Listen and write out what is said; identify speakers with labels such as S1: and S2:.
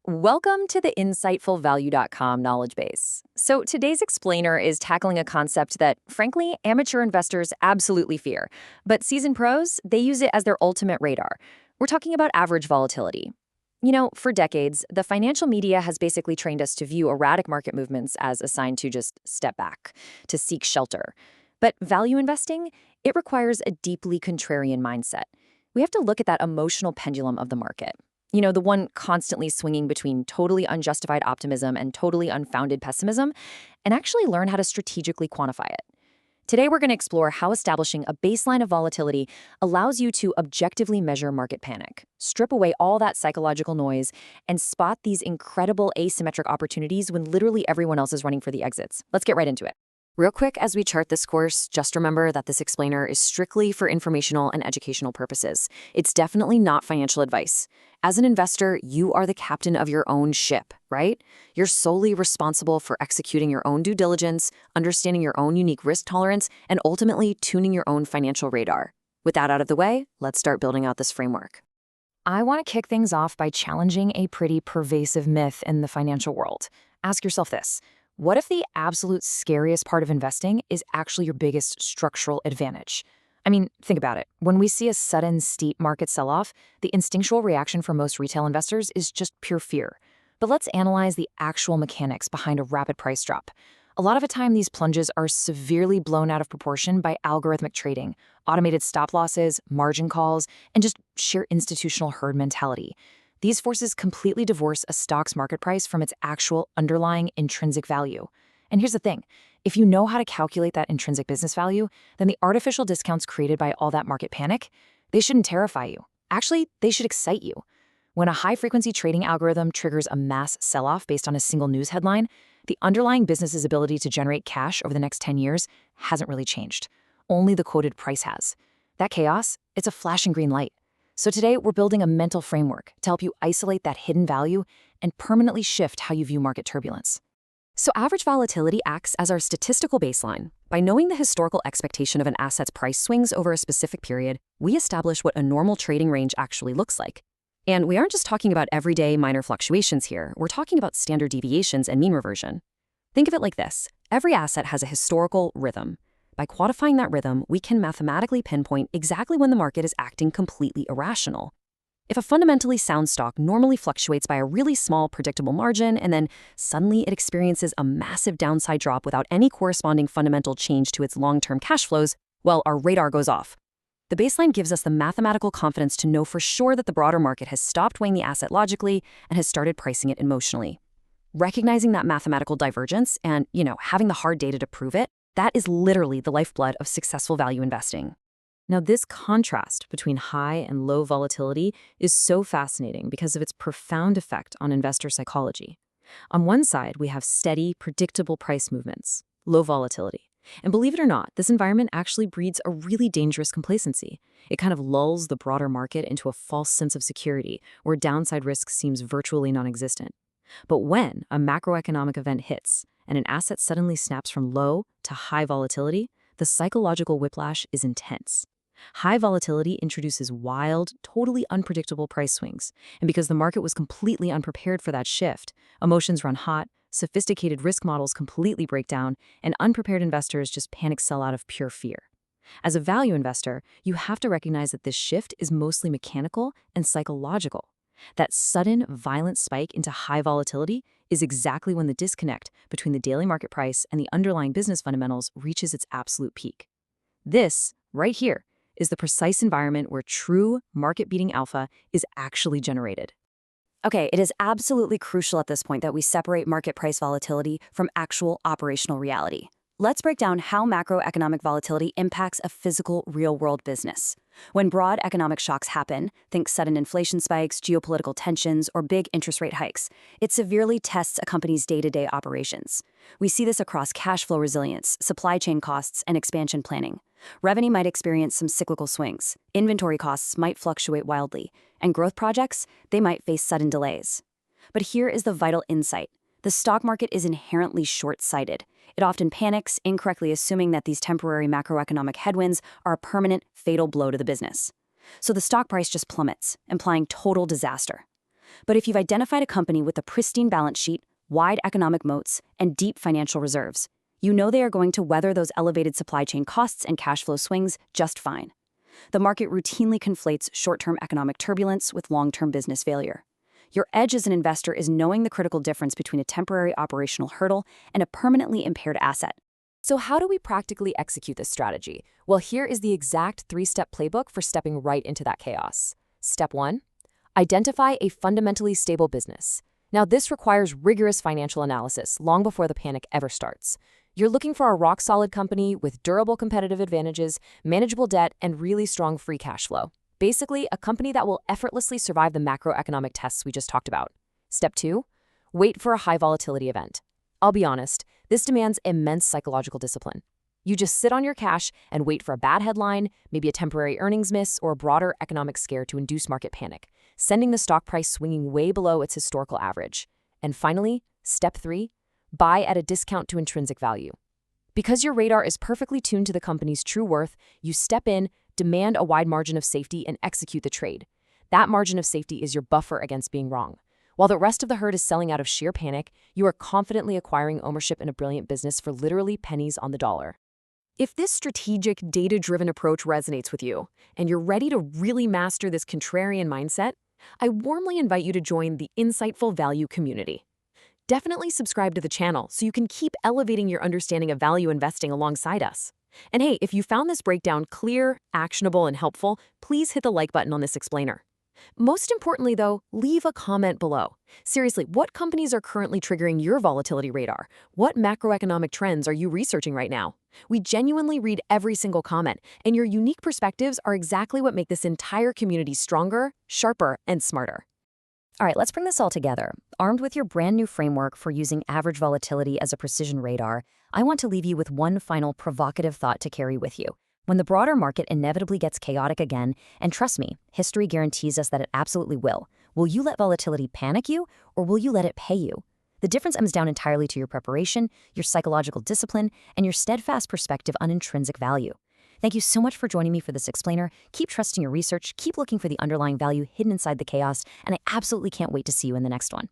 S1: Welcome to the insightfulvalue.com knowledge base. So today's explainer is tackling a concept that, frankly, amateur investors absolutely fear. But seasoned pros, they use it as their ultimate radar. We're talking about average volatility. For decades, the financial media has basically trained us to view erratic market movements as a sign to just step back, to seek shelter. But value investing, it requires a deeply contrarian mindset. We have to look at that emotional pendulum of the market. The one constantly swinging between totally unjustified optimism and totally unfounded pessimism, and actually learn how to strategically quantify it. Today, we're going to explore how establishing a baseline of volatility allows you to objectively measure market panic, strip away all that psychological noise, and spot these incredible asymmetric opportunities when literally everyone else is running for the exits. Let's get right into it. Real quick, as we chart this course, just remember that this explainer is strictly for informational and educational purposes. It's definitely not financial advice. As an investor, you are the captain of your own ship, right? You're solely responsible for executing your own due diligence, understanding your own unique risk tolerance, and ultimately tuning your own financial radar. With that out of the way, let's start building out this framework. I want to kick things off by challenging a pretty pervasive myth in the financial world. Ask yourself this. What if the absolute scariest part of investing is actually your biggest structural advantage? I mean, think about it. When we see a sudden steep market sell-off, the instinctual reaction for most retail investors is just pure fear. But let's analyze the actual mechanics behind a rapid price drop. A lot of the time, these plunges are severely blown out of proportion by algorithmic trading, automated stop losses, margin calls, and just sheer institutional herd mentality. These forces completely divorce a stock's market price from its actual underlying intrinsic value. And here's the thing. If you know how to calculate that intrinsic business value, then the artificial discounts created by all that market panic, they shouldn't terrify you. Actually, they should excite you. When a high-frequency trading algorithm triggers a mass sell-off based on a single news headline, the underlying business's ability to generate cash over the next 10 years hasn't really changed. Only the quoted price has. That chaos, it's a flashing green light. So today, we're building a mental framework to help you isolate that hidden value and permanently shift how you view market turbulence. So average volatility acts as our statistical baseline. By knowing the historical expectation of an asset's price swings over a specific period, we establish what a normal trading range actually looks like. And we aren't just talking about everyday minor fluctuations here. We're talking about standard deviations and mean reversion. Think of it like this. Every asset has a historical rhythm. By quantifying that rhythm, we can mathematically pinpoint exactly when the market is acting completely irrational. If a fundamentally sound stock normally fluctuates by a really small, predictable margin, and then suddenly it experiences a massive downside drop without any corresponding fundamental change to its long-term cash flows, well, our radar goes off. The baseline gives us the mathematical confidence to know for sure that the broader market has stopped weighing the asset logically and has started pricing it emotionally. Recognizing that mathematical divergence and, having the hard data to prove it, that is literally the lifeblood of successful value investing. Now, this contrast between high and low volatility is so fascinating because of its profound effect on investor psychology. On one side, we have steady, predictable price movements, low volatility. And believe it or not, this environment actually breeds a really dangerous complacency. It kind of lulls the broader market into a false sense of security where downside risk seems virtually non-existent. But when a macroeconomic event hits and an asset suddenly snaps from low to high volatility, the psychological whiplash is intense. High volatility introduces wild, totally unpredictable price swings. And because the market was completely unprepared for that shift, emotions run hot, sophisticated risk models completely break down, and unprepared investors just panic sell out of pure fear. As a value investor, you have to recognize that this shift is mostly mechanical and psychological. That sudden, violent spike into high volatility is exactly when the disconnect between the daily market price and the underlying business fundamentals reaches its absolute peak. This, right here, is the precise environment where true market-beating alpha is actually generated. Okay, it is absolutely crucial at this point that we separate market price volatility from actual operational reality. Let's break down how macroeconomic volatility impacts a physical, real-world business. When broad economic shocks happen, think sudden inflation spikes, geopolitical tensions, or big interest rate hikes, it severely tests a company's day-to-day operations. We see this across cash flow resilience, supply chain costs, and expansion planning. Revenue might experience some cyclical swings, inventory costs might fluctuate wildly, and growth projects, they might face sudden delays. But here is the vital insight. The stock market is inherently short-sighted. It often panics, incorrectly assuming that these temporary macroeconomic headwinds are a permanent, fatal blow to the business. So the stock price just plummets, implying total disaster.
S2: But if you've identified a company with a pristine balance sheet, wide economic moats, and deep financial reserves, you know they are going to weather those elevated supply chain costs and cash flow swings just fine. The market routinely conflates short-term economic turbulence with long-term business failure. Your edge as an investor is knowing the critical difference between a temporary operational hurdle and a permanently impaired asset.
S1: So how do we practically execute this strategy? Well, here is the exact 3-step playbook for stepping right into that chaos. Step 1. Identify a fundamentally stable business. Now, this requires rigorous financial analysis long before the panic ever starts. You're looking for a rock-solid company with durable competitive advantages, manageable debt, and really strong free cash flow. Basically, a company that will effortlessly survive the macroeconomic tests we just talked about. Step 2. Wait for a high volatility event. I'll be honest, this demands immense psychological discipline. You just sit on your cash and wait for a bad headline, maybe a temporary earnings miss, or a broader economic scare to induce market panic, sending the stock price swinging way below its historical average. And finally, step 3, buy at a discount to intrinsic value. Because your radar is perfectly tuned to the company's true worth, you step in, demand a wide margin of safety, and execute the trade. That margin of safety is your buffer against being wrong. While the rest of the herd is selling out of sheer panic, you are confidently acquiring ownership in a brilliant business for literally pennies on the dollar. If this strategic, data-driven approach resonates with you, and you're ready to really master this contrarian mindset, I warmly invite you to join the Insightful Value community. Definitely subscribe to the channel so you can keep elevating your understanding of value investing alongside us. And hey, if you found this breakdown clear, actionable, and helpful, please hit the like button on this explainer. Most importantly, though, leave a comment below. Seriously, what companies are currently triggering your volatility radar? What macroeconomic trends are you researching right now? We genuinely read every single comment, and your unique perspectives are exactly what make this entire community stronger, sharper, and smarter. All right, let's bring this all together. Armed with your brand new framework for using average volatility as a precision radar, I want to leave you with one final provocative thought to carry with you. When the broader market inevitably gets chaotic again, and trust me, history guarantees us that it absolutely will you let volatility panic you, or will you let it pay you? The difference comes down entirely to your preparation, your psychological discipline, and your steadfast perspective on intrinsic value. Thank you so much for joining me for this explainer. Keep trusting your research, keep looking for the underlying value hidden inside the chaos, and I absolutely can't wait to see you in the next one.